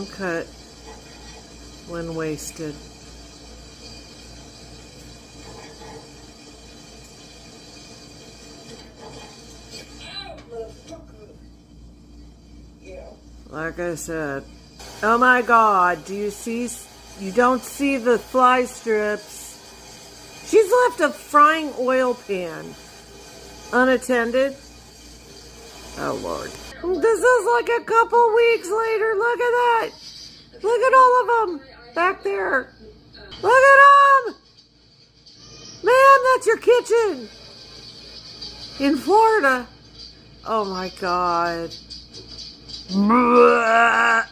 uncut when wasted. Like I said, oh my God, do you see? You don't see the fly strips. She's left a frying oil pan unattended. Oh Lord. This is like a couple weeks later. Look at that. Look at all of them back there. Look at them. Ma'am, that's your kitchen. In Florida. Oh my God. Blah.